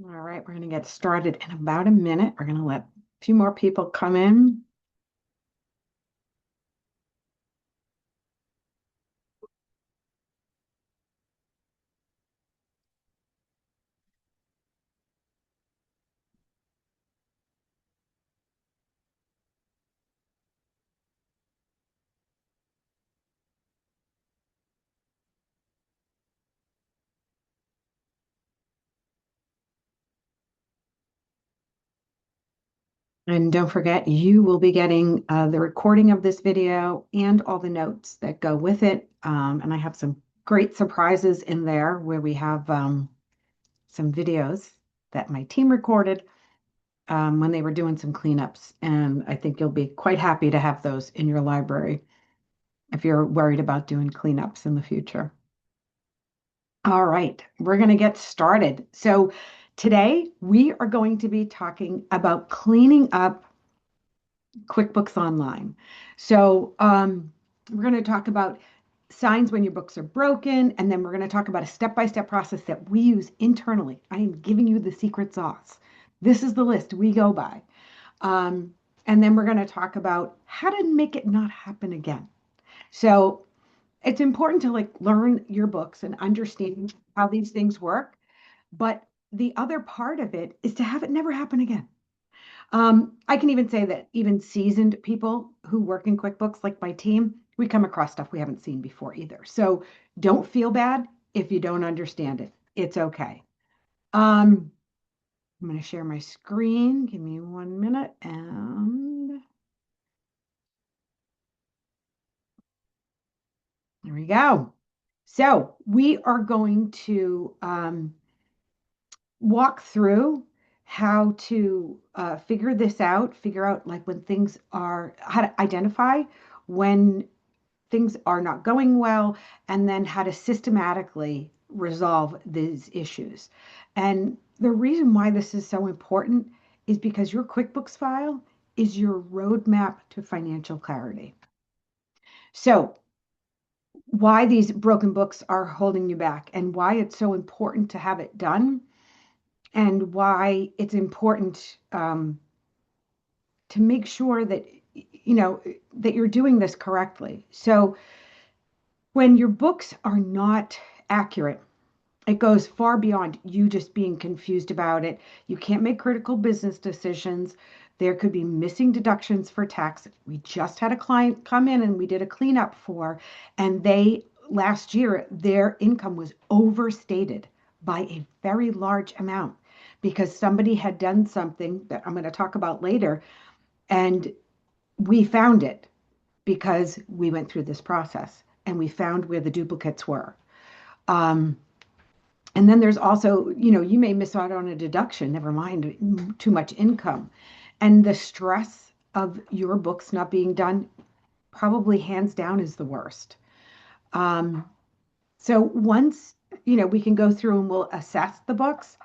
All right, we're going to get started in about a minute. We're going to let a few more people come in. And don't forget, you will be getting the recording of this video and all the notes that go with it. And I have some great surprises in there where we have some videos that my team recorded when they were doing some cleanups. And I think you'll be quite happy to have those in your library if you're worried about doing cleanups in the future. All right, we're going to get started. So, today we are going to be talking about cleaning up QuickBooks Online. So, we're going to talk about signs when your books are broken, and then we're going to talk about a step-by-step process that we use internally. I am giving you the secret sauce. This is the list we go by. Um, and then we're going to talk about how to make it not happen again. So, it's important to like learn your books and understand how these things work. But the other part of it is to have it never happen again. I can even say that even seasoned people who work in QuickBooks, like my team, we come across stuff we haven't seen before either. So don't feel bad if you don't understand it. It's okay. Um, I'm going to share my screen. Give me 1 minute and there we go. So we are going to walk through how to figure this out, figure out like when things are, how to identify when things are not going well, and then how to systematically resolve these issues. And the reason why this is so important is because your QuickBooks file is your roadmap to financial clarity. So, why these broken books are holding you back and why it's so important to have it done and why it's important to make sure that that you're doing this correctly. So when your books are not accurate, it goes far beyond you just being confused about it. You can't make critical business decisions. There could be missing deductions for tax. We just had a client come in and we did a cleanup for, and they last year, their income was overstated by a very large amount because somebody had done something that I'm going to talk about later. And we found it because we went through this process and we found where the duplicates were. Um, and then there's also, you may miss out on a deduction, never mind too much income. And the stress of your books not being done probably hands down is the worst. Um, so once, we can go through and we'll assess the books,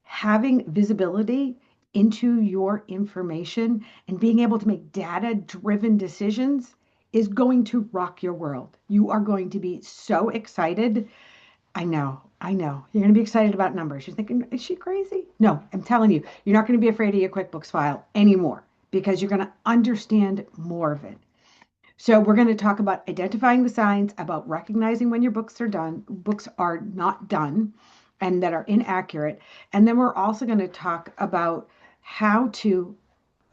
having visibility into your information and being able to make data driven decisions is going to rock your world. You are going to be so excited. I know, I know. You're going to be excited about numbers. You're thinking, is she crazy? No, I'm telling you, you're not going to be afraid of your QuickBooks file anymore because you're going to understand more of it. So we're going to talk about identifying the signs, about recognizing when your books are not done and that are inaccurate. And then we're also going to talk about how to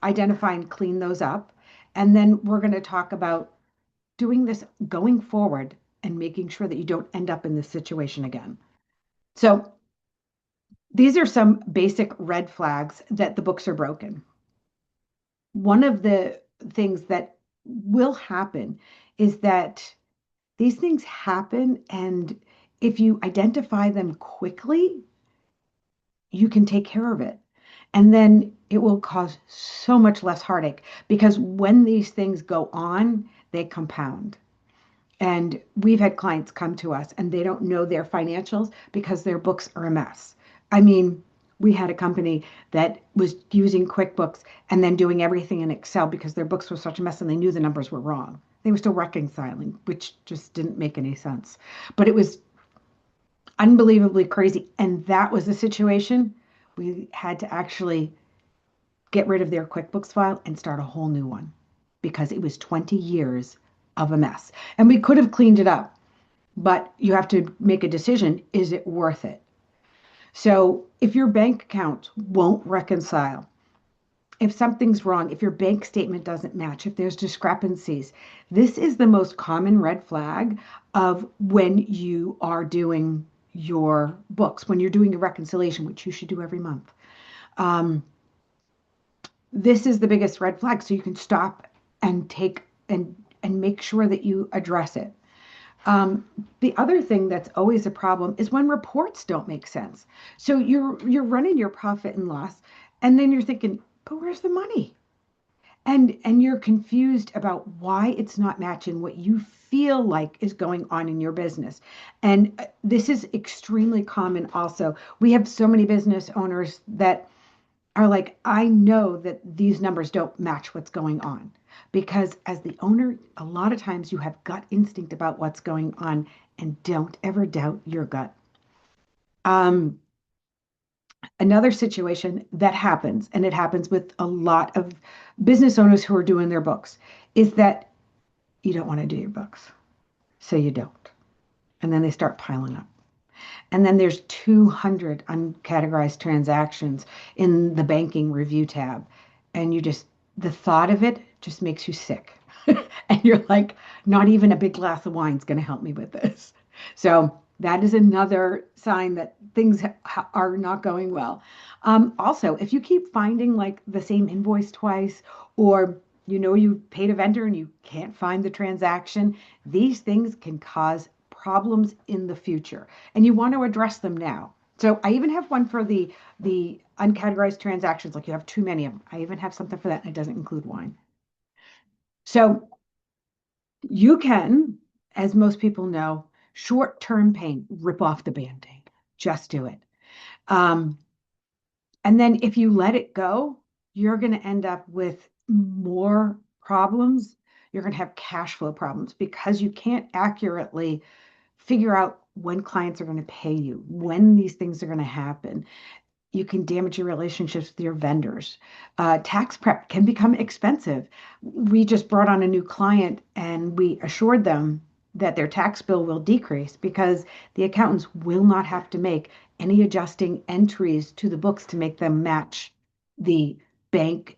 identify and clean those up. And then we're going to talk about doing this going forward and making sure that you don't end up in this situation again. So these are some basic red flags that the books are broken. One of the things that will happen is that these things happen, and if you identify them quickly, you can take care of it. And then it will cause so much less heartache because when these things go on, they compound. And we've had clients come to us and they don't know their financials because their books are a mess. I mean, we had a company that was using QuickBooks and then doing everything in Excel because their books were such a mess and they knew the numbers were wrong. They were still reconciling, which just didn't make any sense. But it was unbelievably crazy. And that was the situation We had to actually get rid of their QuickBooks file and start a whole new one because it was 20 years of a mess. And we could have cleaned it up, but you have to make a decision. Is it worth it? So if your bank account won't reconcile, if something's wrong, if your bank statement doesn't match, if there's discrepancies, this is the most common red flag of when you are doing your books, when you're doing a reconciliation, which you should do every month. Um, this is the biggest red flag. So you can stop and take and make sure that you address it. Um, the other thing that's always a problem is when reports don't make sense. So you're running your profit and loss, and then you're thinking, but where's the money? And you're confused about why it's not matching what you feel like is going on in your business. And this is extremely common also. We have so many business owners that are like, I know that these numbers don't match what's going on. Because as the owner, a lot of times you have gut instinct about what's going on and don't ever doubt your gut. Um, Another situation that happens, and it happens with a lot of business owners who are doing their books, is that you don't want to do your books. So you don't. And then they start piling up. And then there's 200 uncategorized transactions in the banking review tab. And the thought of it just makes you sick. And you're like, not even a big glass of wine is going to help me with this. So that is another sign that things are not going well. Also, if you keep finding like the same invoice twice, or you paid a vendor and you can't find the transaction, these things can cause problems in the future, and you want to address them now. So I even have one for the uncategorized transactions, like you have too many of them. I even have something for that, and it doesn't include wine. So you can, as most people know, short-term pain, rip off the Band-Aid. Just do it. Um, and then if you let it go, you're going to end up with more problems. You're going to have cash flow problems because you can't accurately figure out when clients are going to pay you, when these things are going to happen. You can damage your relationships with your vendors. Tax prep can become expensive. We just brought on a new client and we assured them that their tax bill will decrease because the accountants will not have to make any adjusting entries to the books to make them match the bank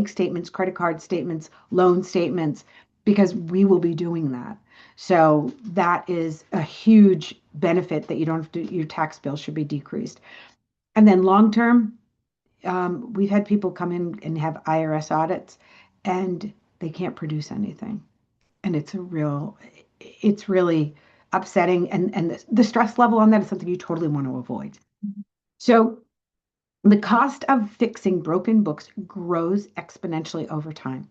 statements, credit card statements, loan statements, because we will be doing that. So that is a huge benefit that you don't have to, your tax bill should be decreased. And then long term, we've had people come in and have IRS audits and they can't produce anything. And it's really upsetting. And the stress level on that is something you totally want to avoid. So the cost of fixing broken books grows exponentially over time.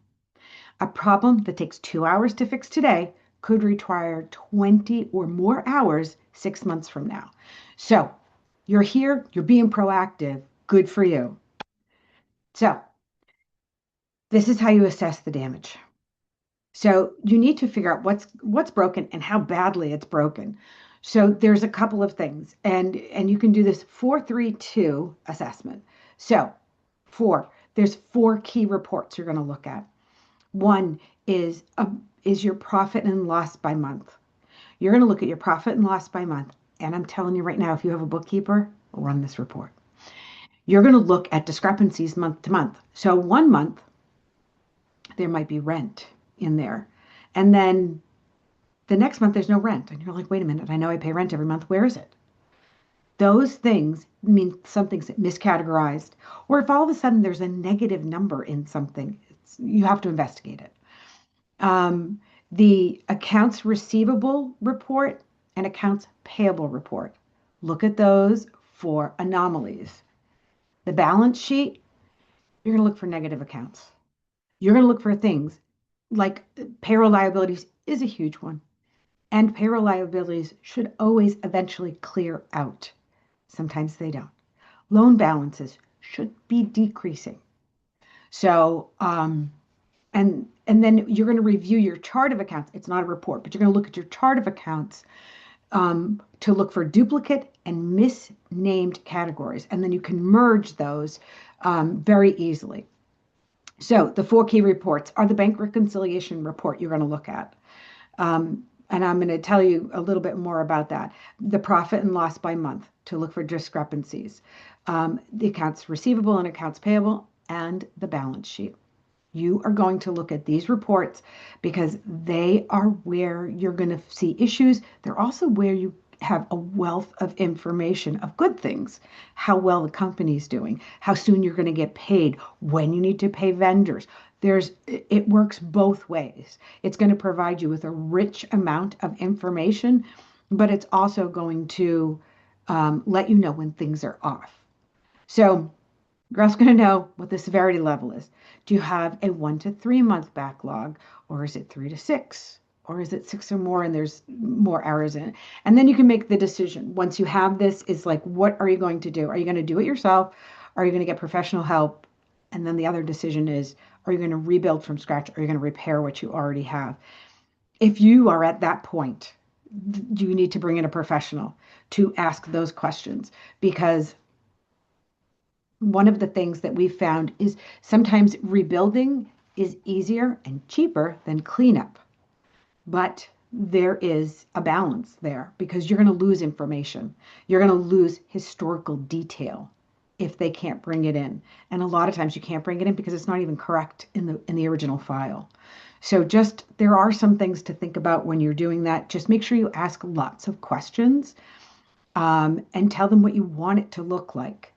A problem that takes 2 hours to fix today could require 20 or more hours 6 months from now. So you're here, you're being proactive. Good for you. So this is how you assess the damage. So you need to figure out what's broken and how badly it's broken. So there's a couple of things, and you can do this 4-3-2 assessment. So there's four key reports you're going to look at. One is your profit and loss by month. You're going to look at your profit and loss by month, and I'm telling you right now, if you have a bookkeeper, run this report. You're going to look at discrepancies month to month. So 1 month, there might be rent in there. And then the next month, there's no rent. And you're like, wait a minute, I know I pay rent every month. Where is it? Those things mean something's miscategorized. Or if all of a sudden there's a negative number in something, you have to investigate it. The accounts receivable report and accounts payable report. Look at those for anomalies. The balance sheet, you're going to look for negative accounts. You're going to look for things like payroll liabilities is a huge one. And payroll liabilities should always eventually clear out. Sometimes they don't. Loan balances should be decreasing. So, and then you're going to review your chart of accounts. It's not a report, but you're going to look at your chart of accounts to look for duplicate and misnamed categories. And then you can merge those very easily. So the four key reports are the bank reconciliation report you're going to look at. And I'm going to tell you a little bit more about that. The profit and loss by month to look for discrepancies, the accounts receivable and accounts payable, and the balance sheet. You are going to look at these reports because they are where you're going to see issues. They're also where you have a wealth of information of good things, how well the company's doing, how soon you're going to get paid, when you need to pay vendors. It works both ways. It's going to provide you with a rich amount of information, but it's also going to let you know when things are off. So you're also going to know what the severity level is. Do you have a 1 to 3 month backlog, or is it 3 to 6? Or is it 6 or more and there's more errors in it? And then you can make the decision. Once you have this, is like, what are you going to do? Are you going to do it yourself? Are you going to get professional help? And then the other decision is, are you going to rebuild from scratch? Or are you going to repair what you already have? If you are at that point, you need to bring in a professional to ask those questions, because one of the things that we found is sometimes rebuilding is easier and cheaper than cleanup. But there is a balance there because you're going to lose information. You're going to lose historical detail if they can't bring it in. And a lot of times you can't bring it in because it's not even correct in the original file. So just there are some things to think about when you're doing that. Just make sure you ask lots of questions and tell them what you want it to look like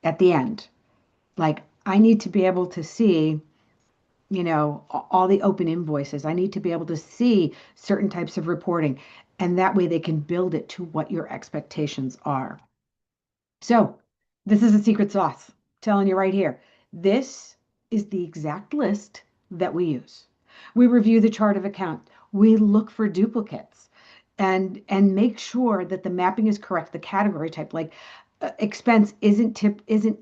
at the end. Like, I need to be able to see, all the open invoices. I need to be able to see certain types of reporting. And that way they can build it to what your expectations are. So this is a secret sauce. I'm telling you right here. This is the exact list that we use. We review the chart of account. We look for duplicates and make sure that the mapping is correct, the category type, like expense isn't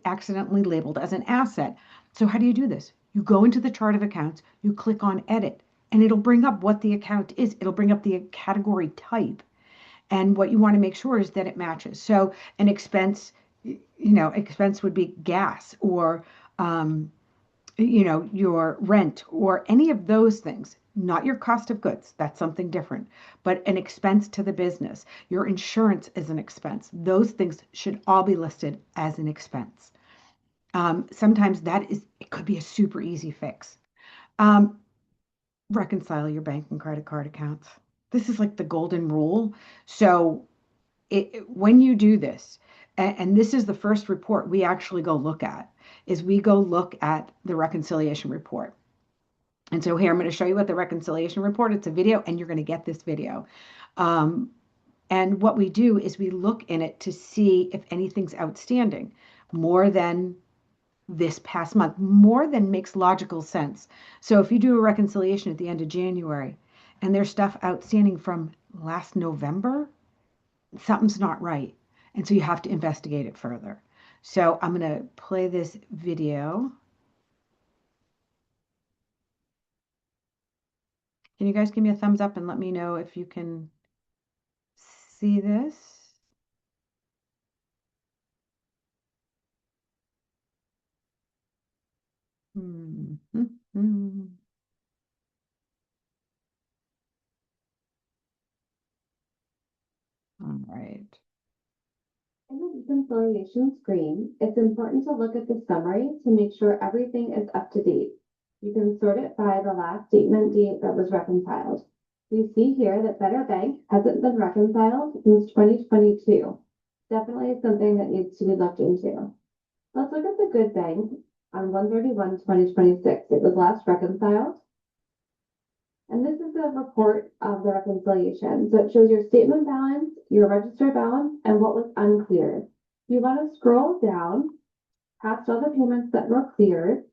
accidentally labeled as an asset. So how do you do this? You go into the chart of accounts, you click on edit, and it'll bring up what the account is. It'll bring up the category type. And what you want to make sure is that it matches. So an expense would be gas or, your rent or any of those things, not your cost of goods. That's something different, but an expense to the business. Your insurance is an expense. Those things should all be listed as an expense. Sometimes it could be a super easy fix. Um, Reconcile your bank and credit card accounts. This is like the golden rule. So when you do this, and this is the first report we actually go look at, is we go look at the reconciliation report. And so here I'm going to show you what the reconciliation report. It's a video, and you're going to get this video. And what we do is we look in it to see if anything's outstanding, more than this past month, more than makes logical sense. So if you do a reconciliation at the end of January and there's stuff outstanding from last November, something's not right. And so you have to investigate it further. So I'm going to play this video. Can you guys give me a thumbs up and let me know if you can see this? Mm-hmm. All right. In the reconciliation screen, it's important to look at the summary to make sure everything is up to date. You can sort it by the last statement date that was reconciled. We see here that Better Bank hasn't been reconciled since 2022. Definitely something that needs to be looked into. Let's look at the Good Bank on 1/31/2026. It was last reconciled. And this is a report of the reconciliation. So it shows your statement balance, your register balance, and what was uncleared. You want to scroll down past all the payments that were cleared.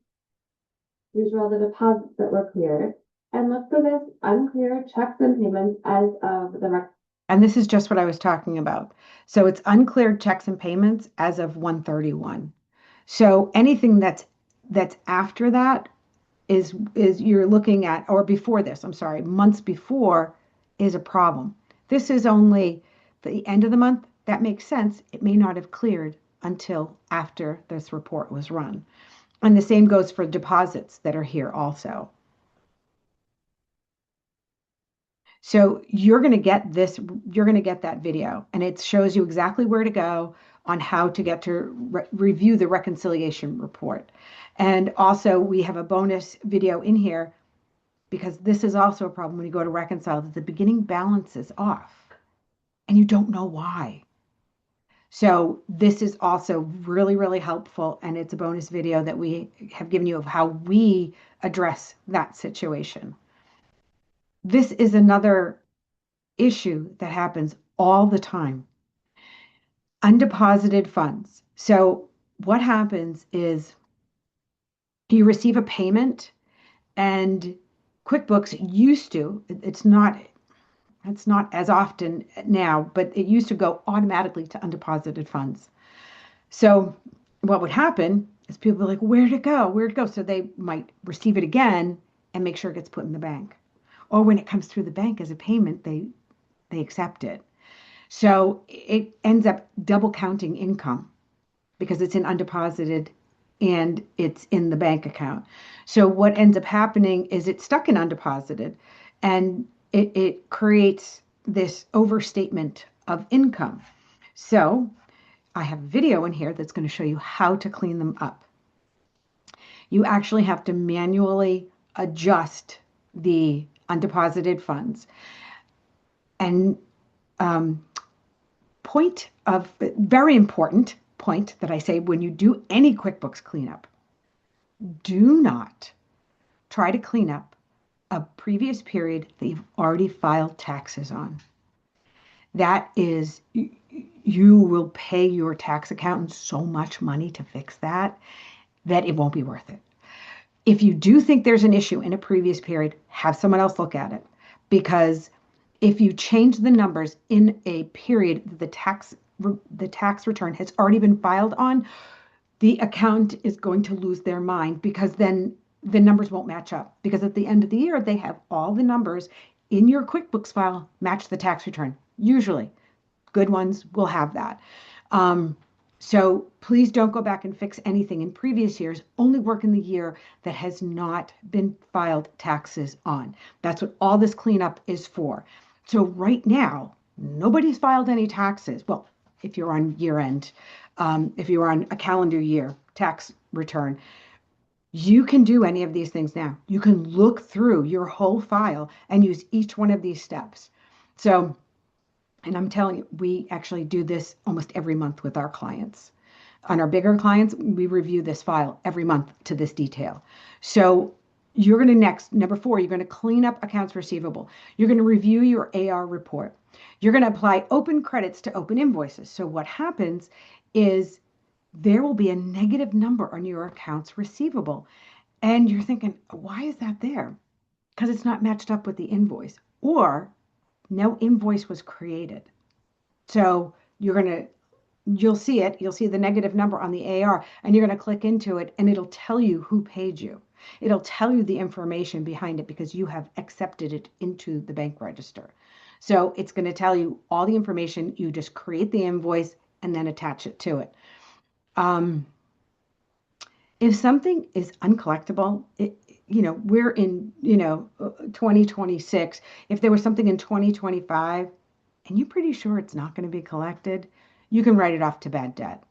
These are all the deposits that were cleared. And look for this uncleared checks and payments as of the And this is just what I was talking about. So it's uncleared checks and payments as of 1/31. So anything that's after that is you're looking at, or before this, I'm sorry, months before, is a problem. This is only the end of the month. that makes sense. It may not have cleared until after this report was run. And the same goes for deposits that are here also. So you're going to get that video, and it shows you exactly where to go on how to get to review the reconciliation report. And also, we have a bonus video in here because this is also a problem when you go to reconcile that the beginning balance is off and you don't know why. So this is also really, really helpful, and it's a bonus video that we have given you of how we address that situation. This is another issue that happens all the time. Undeposited funds. So what happens is you receive a payment, and QuickBooks used to, it's not as often now, but it used to go automatically to undeposited funds. So what would happen is people are like, where'd it go? Where'd it go? So they might receive it again and make sure it gets put in the bank. Or when it comes through the bank as a payment, they accept it. So it ends up double counting income because it's in undeposited and it's in the bank account. So what ends up happening is it's stuck in undeposited, and it creates this overstatement of income. So I have a video in here that's going to show you how to clean them up. You actually have to manually adjust the undeposited funds. And point of very important point that I say when you do any QuickBooks cleanup, do not try to clean up a previous period that you've already filed taxes on. That is, you will pay your tax accountant so much money to fix that it won't be worth it. If you do think there's an issue in a previous period, have someone else look at it, because if you change the numbers in a period that the tax return has already been filed on, the accountant is going to lose their mind, because then the numbers won't match up, because at the end of the year they have all the numbers in your QuickBooks file match the tax return. Usually good ones will have that. So please don't go back and fix anything in previous years. Only work in the year that has not been filed taxes on. That's what all this cleanup is for. So right now, nobody's filed any taxes. Well, if you're on year end, if you're on a calendar year tax return, you can do any of these things now. You can look through your whole file and use each one of these steps. So, and I'm telling you, we actually do this almost every month with our clients. On our bigger clients, we review this file every month to this detail. So you're going to next, number 4, you're going to clean up accounts receivable. You're going to review your AR report. You're going to apply open credits to open invoices. So what happens is there will be a negative number on your accounts receivable. And you're thinking, why is that there? Because it's not matched up with the invoice, or no invoice was created. So you'll see it. You'll see the negative number on the AR, and you're going to click into it, and it'll tell you who paid you. It'll tell you the information behind it because you have accepted it into the bank register. So it's going to tell you all the information. You just create the invoice and then attach it to it. If something is uncollectible, we're in, 2026. If there was something in 2025 and you're pretty sure it's not going to be collected, you can write it off to bad debt.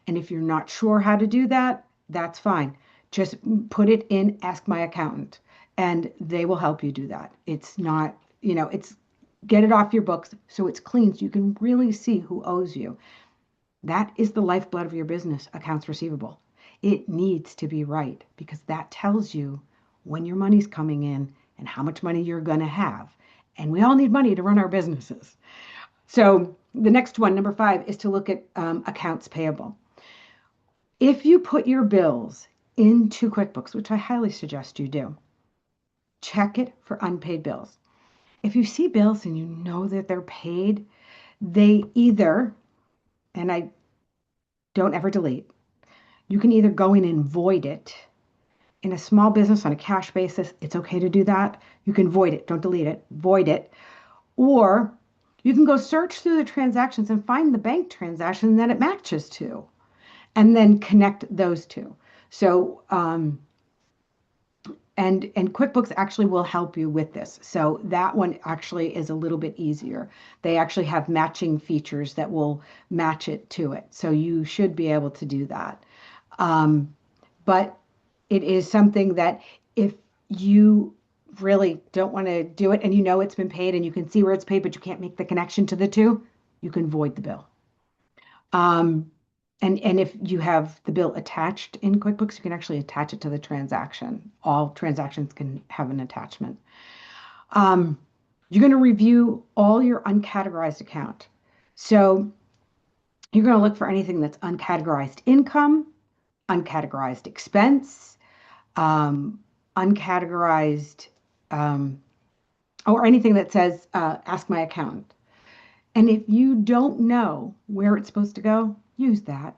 And if you're not sure how to do that, that's fine. Just put it in Ask My Accountant, and they will help you do that. It's not, it's get it off your books so it's clean, so you can really see who owes you. That is the lifeblood of your business, accounts receivable. It needs to be right, because that tells you when your money's coming in and how much money you're going to have. And we all need money to run our businesses. So the next one, number 5, is to look at accounts payable. If you put your bills into QuickBooks, which I highly suggest you do, check it for unpaid bills. If you see bills and you know that they're paid, they either, and I don't ever delete, you can either go in and void it. In a small business on a cash basis, it's okay to do that. You can void it, don't delete it, void it. Or You can go search through the transactions and find the bank transaction that it matches to, and then connect those two. So, and QuickBooks actually will help you with this. So that one actually is a little bit easier. They actually have matching features that will match it to it. So you should be able to do that. Um, but it is something that if you really don't want to do it and you know it's been paid and you can see where it's paid, but you can't make the connection to the two, you can void the bill. Um, and if you have the bill attached in QuickBooks, you can actually attach it to the transaction. All transactions can have an attachment. Um, you're going to review all your uncategorized account. So you're going to look for anything that's uncategorized income, uncategorized expense, um, uncategorized, um, or anything that says ask my accountant. And if you don't know where it's supposed to go, use that.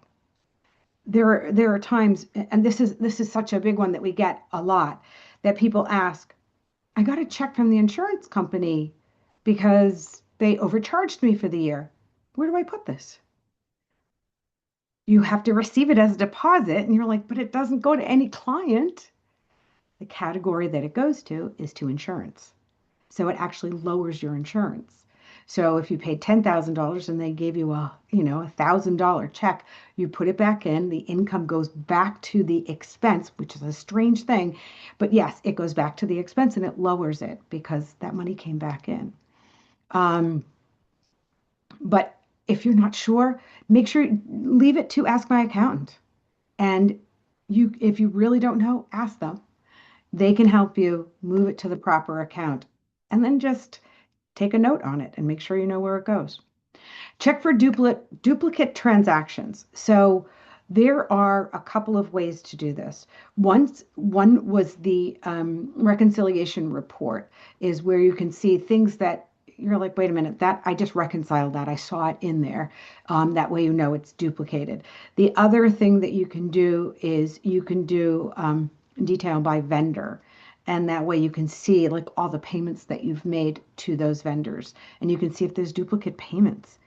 There are times, and this is such a big one that we get a lot, that people ask, I got a check from the insurance company because they overcharged me for the year. Where do I put this? You have to receive it as a deposit, and you're like, but it doesn't go to any client. The category that it goes to is to insurance. So it actually lowers your insurance. So if you paid $10,000 and they gave you $1,000 check, you put it back in, the income goes back to the expense, which is a strange thing. But yes, it goes back to the expense and it lowers it because that money came back in. Um, but if you're not sure, make sure leave it to ask my accountant. And if you really don't know, ask them. They can help you move it to the proper account. And then just take a note on it and make sure you know where it goes. Check for duplicate transactions. So there are a couple of ways to do this. One was the reconciliation report, is where you can see things that you're like, wait a minute, that I just reconciled that. I saw it in there. That way you know it's duplicated. The other thing that you can do is you can do detail by vendor. And that way you can see like all the payments that you've made to those vendors. And you can see if there's duplicate payments,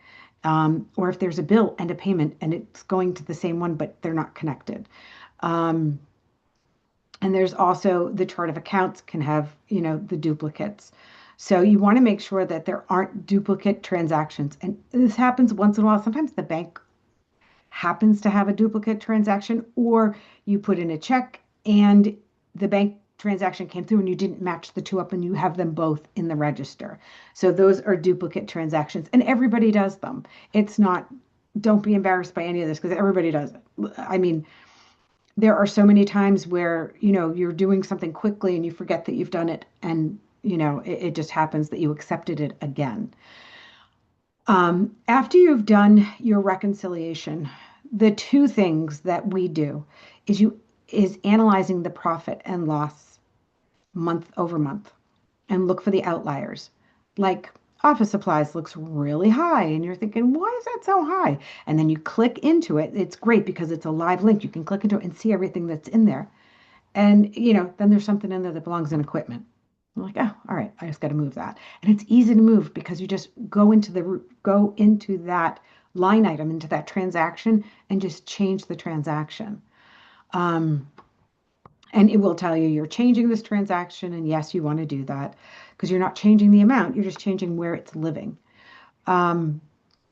or if there's a bill and a payment and it's going to the same one, but they're not connected. Um, and there's also the chart of accounts can have, the duplicates. So you want to make sure that there aren't duplicate transactions. And this happens once in a while. Sometimes the bank happens to have a duplicate transaction, or you put in a check and the bank transaction came through and you didn't match the two up and you have them both in the register. So those are duplicate transactions and everybody does them. It's not, don't be embarrassed by any of this because everybody does it. I mean, there are so many times where, you're doing something quickly and you forget that you've done it and, it just happens that you accepted it again. After you've done your reconciliation, the two things that we do is analyzing the profit and loss month over month and look for the outliers. Like office supplies looks really high and you're thinking, why is that so high? And then you click into it. It's great because it's a live link. You can click into it and see everything that's in there. And, then there's something in there that belongs in equipment. I'm like, oh, all right, I just got to move that. And it's easy to move because you just go into that line item, into that transaction, and just change the transaction. Um, and it will tell you you're changing this transaction, and yes, you want to do that because you're not changing the amount, you're just changing where it's living. Um,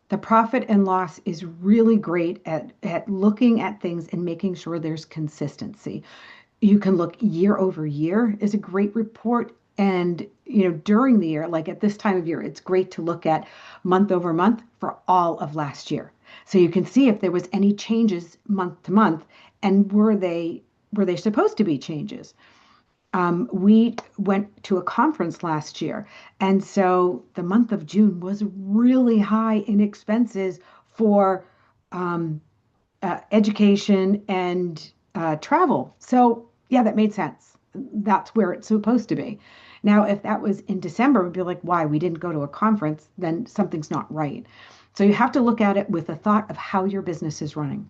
the profit and loss is really great at looking at things and making sure there's consistency. You can look year over year is a great report. And, during the year, like at this time of year, it's great to look at month over month for all of last year. So you can see if there was any changes month to month and were they supposed to be changes. We went to a conference last year, and so the month of June was really high in expenses for um, education and travel. So, yeah, that made sense. That's where it's supposed to be. Now, if that was in December, we'd be like, why? We didn't go to a conference, then something's not right. So, you have to look at it with the thought of how your business is running.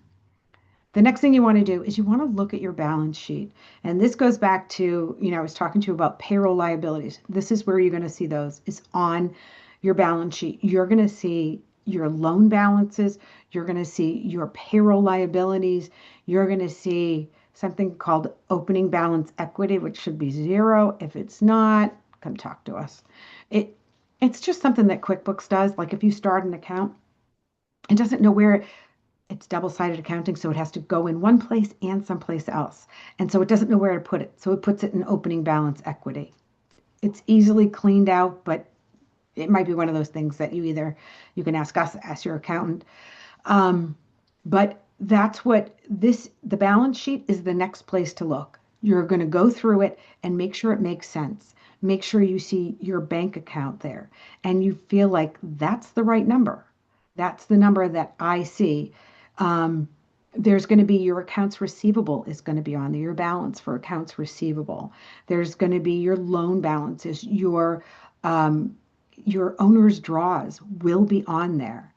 The next thing you want to do is you want to look at your balance sheet. And this goes back to, I was talking to you about payroll liabilities. This is where you're going to see those is on your balance sheet, you're going to see your loan balances, you're going to see your payroll liabilities, you're going to see something called opening balance equity, which should be zero. If it's not, come talk to us. It it's just something that QuickBooks does. Like if you start an account, it doesn't know where it's double-sided accounting, so it has to go in one place and someplace else. And so it doesn't know where to put it. So it puts it in opening balance equity. It's easily cleaned out, but it might be one of those things that you can ask us, ask your accountant. Um, but that's what the balance sheet is the next place to look. You're going to go through it and make sure it makes sense. Make sure you see your bank account there and you feel like that's the right number. That's the number that I see. Um, there's going to be your accounts receivable is going to be on there, your balance for accounts receivable. There's going to be your loan balances, your owner's draws will be on there.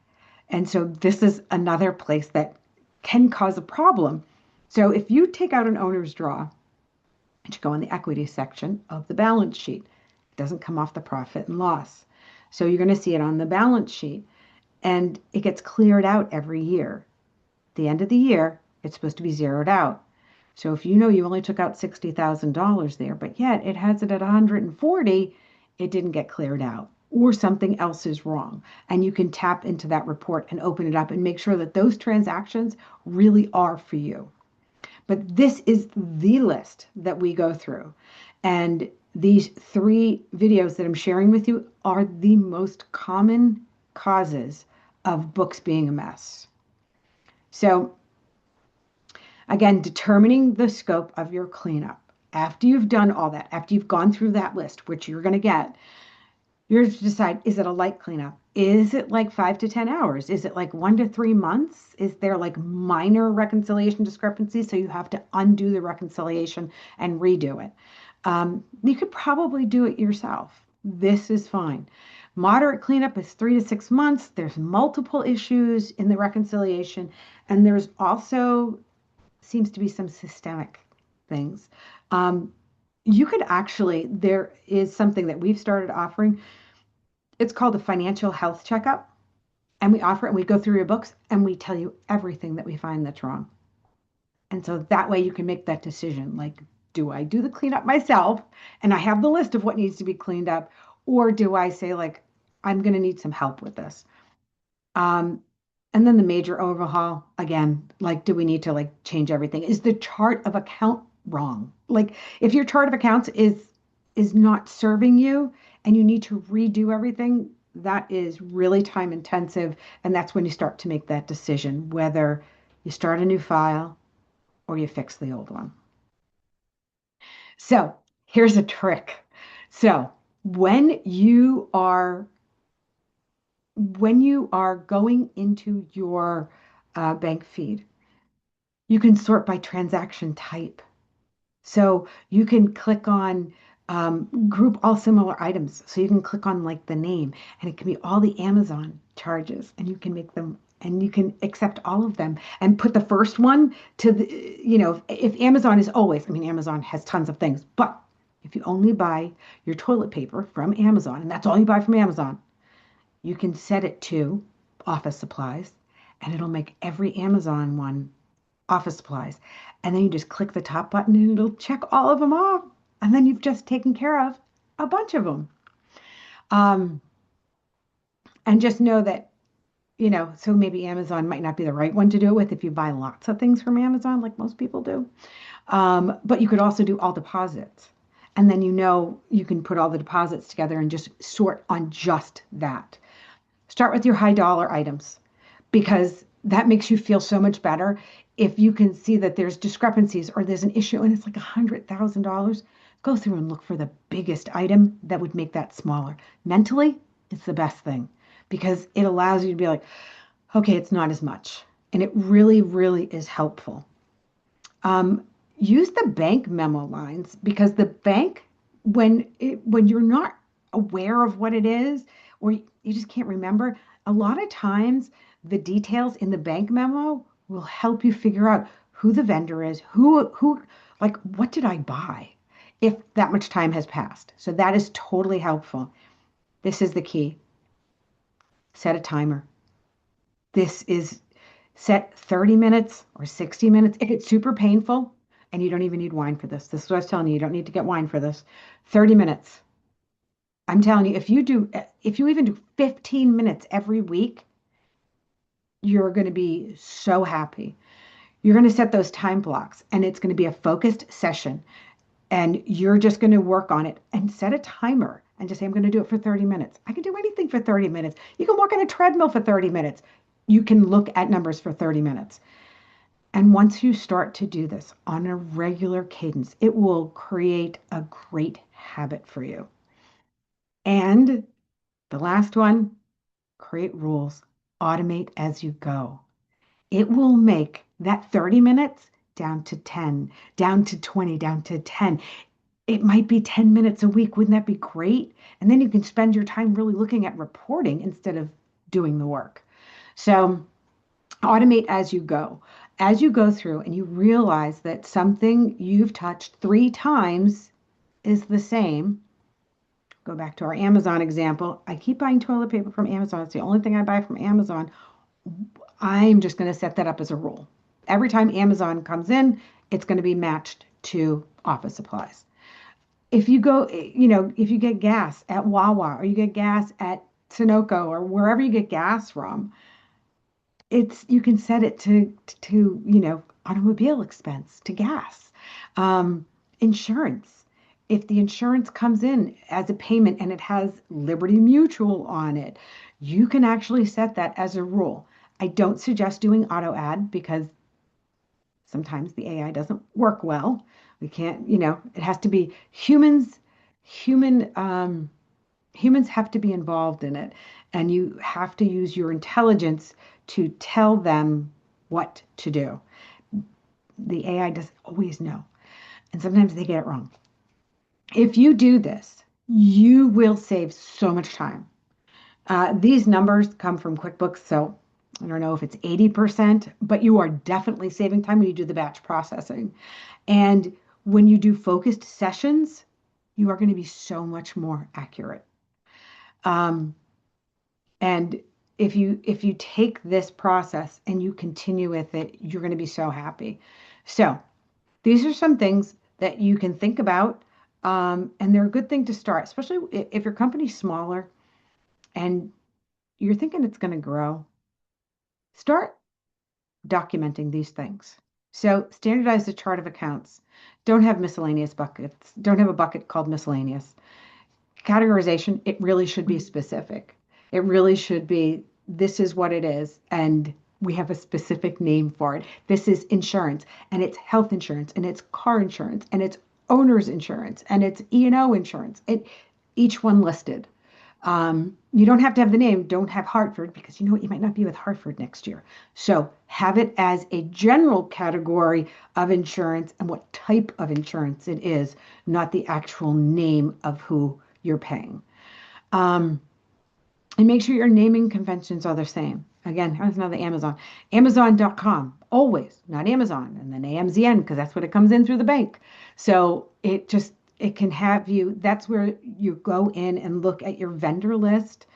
And so this is another place that can cause a problem. So if you take out an owner's draw, it should go in the equity section of the balance sheet. It doesn't come off the profit and loss. So you're going to see it on the balance sheet and it gets cleared out every year. At the end of the year, it's supposed to be zeroed out. So if you know you only took out $60,000 there, but yet it has it at 140, it didn't get cleared out or something else is wrong. And you can tap into that report and open it up and make sure that those transactions really are for you. But this is the list that we go through. And these three videos that I'm sharing with you are the most common causes of books being a mess. So again, determining the scope of your cleanup. After you've done all that, after you've gone through that list, which you're going to get, you're to decide, is it a light cleanup? Is it like 5 to 10 hours? Is it like 1 to 3 months? Is there like minor reconciliation discrepancies? So you have to undo the reconciliation and redo it. You could probably do it yourself. This is fine. Moderate cleanup is 3 to 6 months. There's multiple issues in the reconciliation, and there's also seems to be some systemic things. Um, you could actually, there is something that we've started offering. It's called a financial health checkup. And we offer it and we go through your books and we tell you everything that we find that's wrong. And so that way you can make that decision like, do I do the cleanup myself and I have the list of what needs to be cleaned up? Or do I say, like, I'm going to need some help with this? Um, and then the major overhaul, again, like, do we need to like change everything? Is the chart of account wrong? Like, if your chart of accounts is not serving you and you need to redo everything, that is really time intensive. And that's when you start to make that decision, whether you start a new file or you fix the old one. So here's a trick. So when you are going into your bank feed, you can sort by transaction type. So you can click on group all similar items. So you can click on like the name and it can be all the Amazon charges and you can make them and you can accept all of them and put the first one to the, if Amazon is always, I mean, Amazon has tons of things, but if you only buy your toilet paper from Amazon and that's all you buy from Amazon, you can set it to office supplies and it'll make every Amazon one office supplies. And then you just click the top button and it'll check all of them off. And then you've just taken care of a bunch of them. Um, and just know that, so maybe Amazon might not be the right one to do it with if you buy lots of things from Amazon, like most people do. But you could also do all deposits. And then you can put all the deposits together and just sort on just that. Start with your high dollar items because that makes you feel so much better. If you can see that there's discrepancies or there's an issue and it's like $100,000, go through and look for the biggest item that would make that smaller. Mentally, it's the best thing because it allows you to be like, okay, it's not as much. And it really, really is helpful. Um, Use the bank memo lines because the bank, when you're not aware of what it is or you just can't remember, a lot of times the details in the bank memo will help you figure out who the vendor is, who like what did I buy if that much time has passed. So that is totally helpful. This is the key. Set a timer. This is set 30 minutes or 60 minutes. If it's super painful, and you don't even need wine for this, this is what I was telling you, you don't need to get wine for this. 30 minutes. I'm telling you, if you even do 15 minutes every week, you're going to be so happy. You're going to set those time blocks and it's going to be a focused session and you're just going to work on it and set a timer and just say, I'm going to do it for 30 minutes. I can do anything for 30 minutes. You can walk on a treadmill for 30 minutes. You can look at numbers for 30 minutes. And once you start to do this on a regular cadence, it will create a great habit for you. And the last one, create rules, automate as you go. It will make that 30 minutes down to 10, down to 20, down to 10. It might be 10 minutes a week. Wouldn't that be great? And then you can spend your time really looking at reporting instead of doing the work. So automate as you go. As you go through and you realize that something you've touched 3 times is the same, go back to our Amazon example. I keep buying toilet paper from Amazon. It's the only thing I buy from Amazon. I'm just going to set that up as a rule. Every time Amazon comes in, it's going to be matched to office supplies. If you go, if you get gas at Wawa or you get gas at Sunoco or wherever you get gas from, you can set it to automobile expense, to gas. Insurance. If the insurance comes in as a payment and it has Liberty Mutual on it, you can actually set that as a rule. I don't suggest doing auto add because sometimes the AI doesn't work well. We can't, it has to be human, humans have to be involved in it, and you have to use your intelligence to tell them what to do. The AI doesn't always know, and sometimes they get it wrong. If you do this, you will save so much time. These numbers come from QuickBooks, so I don't know if it's 80%, but you are definitely saving time when you do the batch processing. And when you do focused sessions, you are going to be so much more accurate. Um, and if you take this process and you continue with it, you're going to be so happy. So these are some things that you can think about, and they're a good thing to start, especially if your company's smaller and you're thinking it's going to grow. Start documenting these things. So standardize the chart of accounts. Don't have miscellaneous buckets. Don't have a bucket called miscellaneous. Categorization, it really should be specific. It really should be, this is what it is, and we have a specific name for it. This is insurance, and it's health insurance, and it's car insurance, and it's owner's insurance, and it's E&O insurance. Each one listed. You don't have to have the name. Don't have Hartford because you know what? You might not be with Hartford next year. So have it as a general category of insurance and what type of insurance it is, not the actual name of who you're paying. And make sure your naming conventions are the same. Again, here's another Amazon. Amazon.com, always, not Amazon, and then AMZN, because that's what it comes in through the bank. So it can have you, that's where you go in and look at your vendor list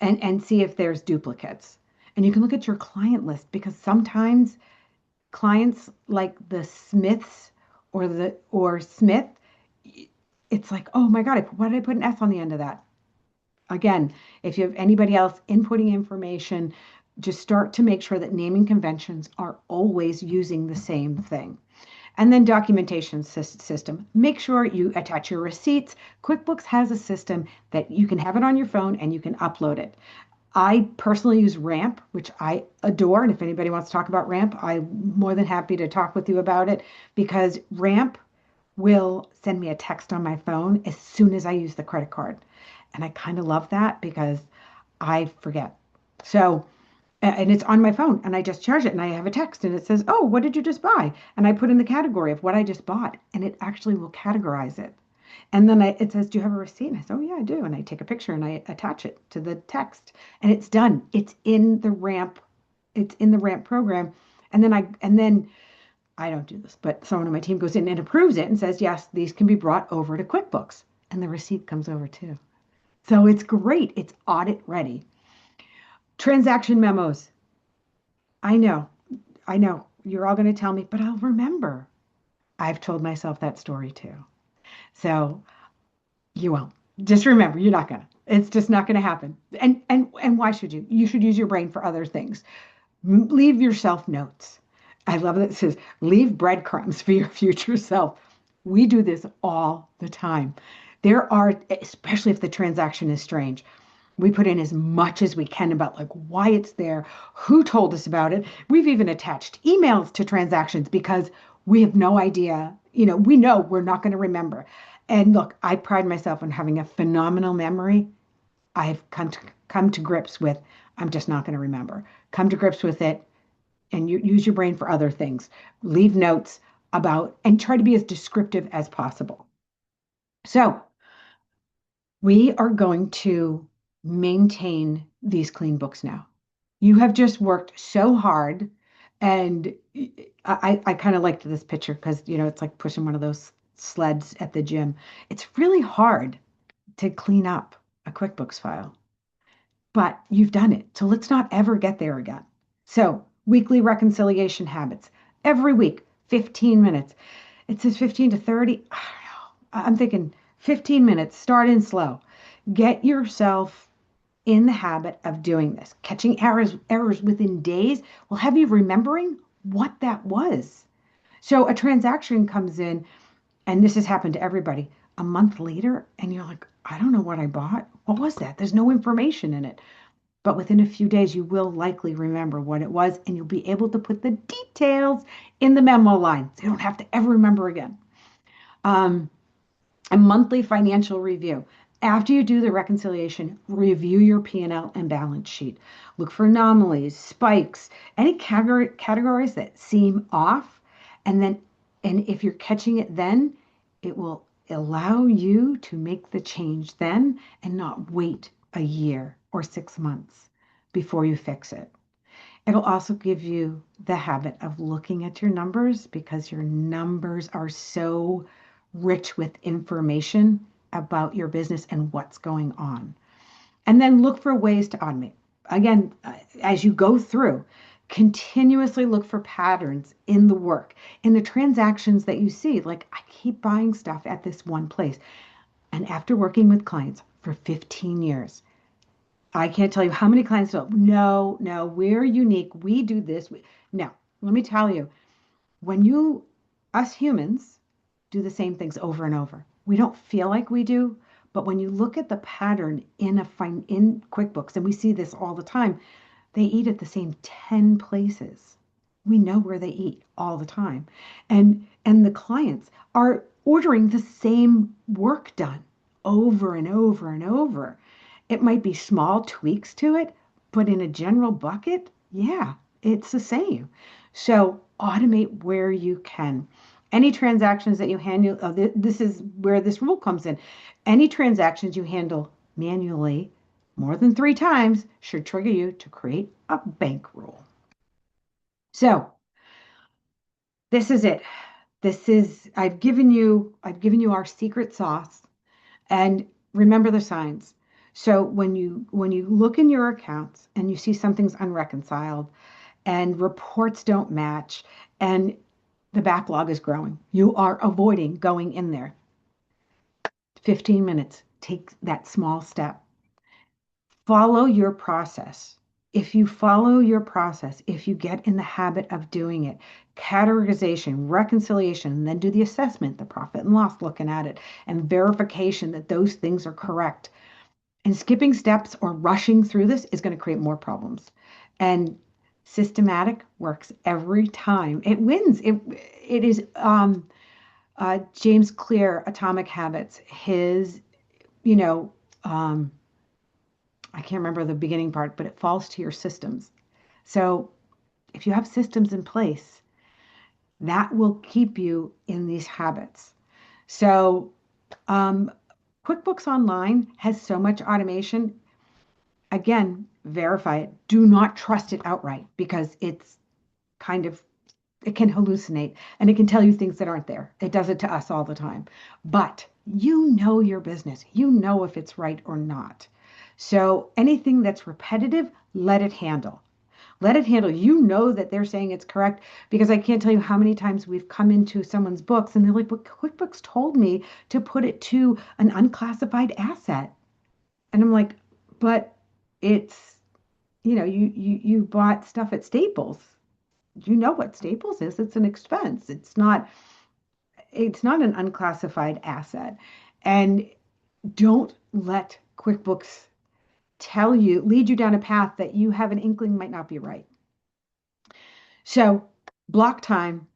and see if there's duplicates. And you can look at your client list because sometimes clients like the Smiths or Smith, it's like, oh my God, why did I put an S on the end of that? Again, if you have anybody else inputting information, just start to make sure that naming conventions are always using the same thing. And then documentation system. Make sure you attach your receipts. QuickBooks has a system that you can have it on your phone and you can upload it. I personally use Ramp, which I adore. And if anybody wants to talk about Ramp, I'm more than happy to talk with you about it because Ramp will send me a text on my phone as soon as I use the credit card. And I kind of love that because I forget. So, and it's on my phone and I just charge it and I have a text and it says, oh, what did you just buy? And I put in the category of what I just bought and it actually will categorize it. And then it says, do you have a receipt? And I say, oh, yeah, I do. And I take a picture and I attach it to the text and it's done. It's in the Ramp. It's in the Ramp program. And then I don't do this, but someone on my team goes in and approves it and says, yes, these can be brought over to QuickBooks. And the receipt comes over too. So it's great. It's audit ready. Transaction memos. I know, I know. You're all going to tell me, but I'll remember. I've told myself that story too. So you won't. Just remember, you're not gonna. It's just not gonna happen. And why should you? You should use your brain for other things. Leave yourself notes. I love that it says leave breadcrumbs for your future self. We do this all the time. There are, especially if the transaction is strange, we put in as much as we can about like why it's there, who told us about it. We've even attached emails to transactions because we have no idea. We know we're not going to remember. And look, I pride myself on having a phenomenal memory. I've come to grips with I'm just not going to remember. Come to grips with it and use your brain for other things. Leave notes about and try to be as descriptive as possible. So, we are going to maintain these clean books now. You have just worked so hard. And I kind of liked this picture because, it's like pushing one of those sleds at the gym. It's really hard to clean up a QuickBooks file, but you've done it. So let's not ever get there again. So, weekly reconciliation habits. Every week, 15 minutes. It says 15 to 30. I don't know. I'm thinking 15 minutes, start in slow. Get yourself in the habit of doing this. Catching errors within days will have you remembering what that was. So a transaction comes in, and this has happened to everybody, a month later, and you're like, I don't know what I bought. What was that? There's no information in it. But within a few days, you will likely remember what it was, and you'll be able to put the details in the memo line. So you don't have to ever remember again. Um, a monthly financial review. After you do the reconciliation, review your P&L and balance sheet. Look for anomalies, spikes, any categories that seem off. And if you're catching it then, it will allow you to make the change then and not wait a year or 6 months before you fix it. It'll also give you the habit of looking at your numbers because your numbers are so rich with information about your business and what's going on. And then look for ways to automate. Again, as you go through, continuously look for patterns in the work, in the transactions that you see. Like, I keep buying stuff at this one place. And after working with clients for 15 years, I can't tell you how many clients go, no, no, we're unique. We do this. No, let me tell you, us humans, do the same things over and over. We don't feel like we do, but when you look at the pattern in QuickBooks, and we see this all the time, they eat at the same 10 places. We know where they eat all the time. And the clients are ordering the same work done over and over and over. It might be small tweaks to it, but in a general bucket, yeah, it's the same. So automate where you can. Any transactions that you handle, this is where this rule comes in. Any transactions you handle manually more than 3 times should trigger you to create a bank rule. So this is it. I've given you our secret sauce. And remember the signs. So when you look in your accounts and you see something's unreconciled and reports don't match and the backlog is growing, you are avoiding going in there. 15 minutes. Take that small step. Follow your process. If you follow your process, if you get in the habit of doing it, categorization, reconciliation, and then do the assessment, the profit and loss, looking at it, and verification that those things are correct. And skipping steps or rushing through this is going to create more problems. And systematic works every time. It wins. It is James Clear, Atomic Habits. His, you know, um, I can't remember the beginning part, but it falls to your systems. So if you have systems in place, that will keep you in these habits. So um, QuickBooks Online has so much automation. Again, verify it. Do not trust it outright because kind of, it can hallucinate and it can tell you things that aren't there. It does it to us all the time. But you know your business. You know if it's right or not. So anything that's repetitive, let it handle. Let it handle. You know that they're saying it's correct because I can't tell you how many times we've come into someone's books and they're like, "But QuickBooks told me to put it to an unclassified asset." And I'm like, "But it's, you bought stuff at Staples. You know what Staples is. It's an expense. It's not an unclassified asset." And don't let QuickBooks lead you down a path that you have an inkling might not be right. So block time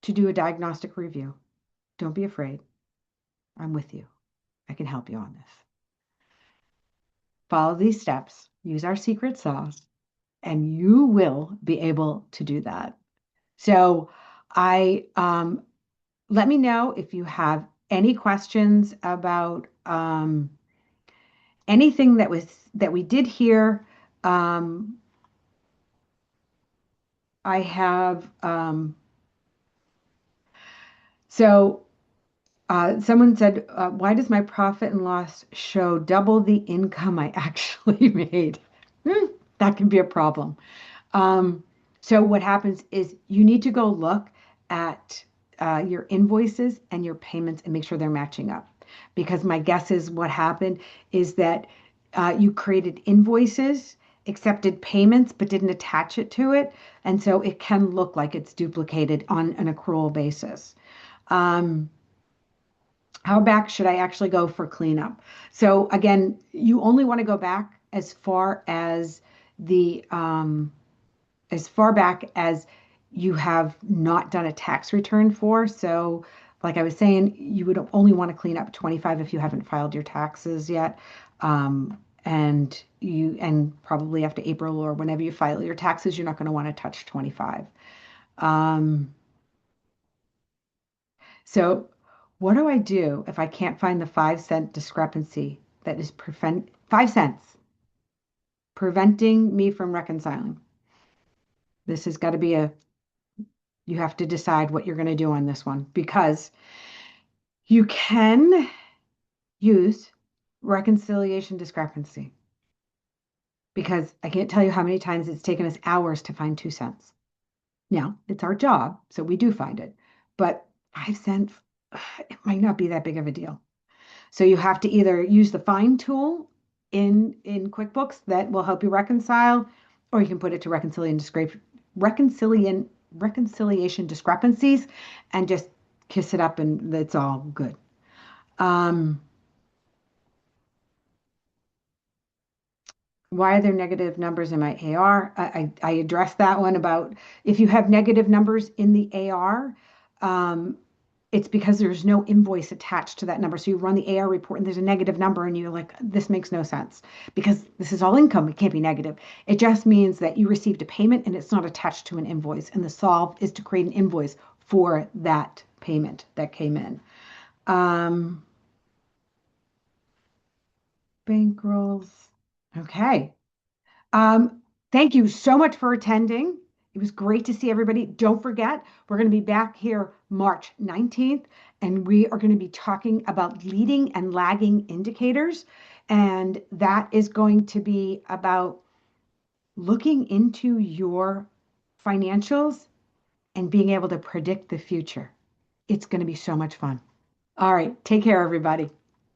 to do a diagnostic review. Don't be afraid. I'm with you. I can help you on this. Follow these steps, use our secret sauce, and you will be able to do that. So I let me know if you have any questions about anything that we did here. Um, I have so someone said, why does my profit and loss show double the income I actually made? That can be a problem. Um, so what happens is you need to go look at your invoices and your payments and make sure they're matching up. Because my guess is what happened is that you created invoices, accepted payments, but didn't attach it to it. And so it can look like it's duplicated on an accrual basis. Um, how back should I actually go for cleanup? So again, you only want to go back the as far back as you have not done a tax return for. So like I was saying, you would only want to clean up 25 if you haven't filed your taxes yet. And probably after April or whenever you file your taxes, you're not going to want to touch 25. Um, So, what do I do if I can't find the 5 cent discrepancy that is 5 cents preventing me from reconciling? This has got to be you have to decide what you're going to do on this one because you can use reconciliation discrepancy because I can't tell you how many times it's taken us hours to find 2 cents. Now, it's our job, so we do find it, but 5 cents, it might not be that big of a deal. So you have to either use the find tool in QuickBooks that will help you reconcile, or you can put it to reconciliation reconciliation discrepancies and just kiss it up and it's all good. Um, why are there negative numbers in my AR? I addressed that one about if you have negative numbers in the AR, um, it's because there's no invoice attached to that number. So you run the AR report and there's a negative number and you're like, this makes no sense because this is all income. It can't be negative. It just means that you received a payment and it's not attached to an invoice. And the solve is to create an invoice for that payment that came in. Um, bankrolls. Okay. Um, thank you so much for attending. It was great to see everybody. Don't forget, we're going to be back here March 19th, and we are going to be talking about leading and lagging indicators. And that is going to be about looking into your financials and being able to predict the future. It's going to be so much fun. All right, take care, everybody.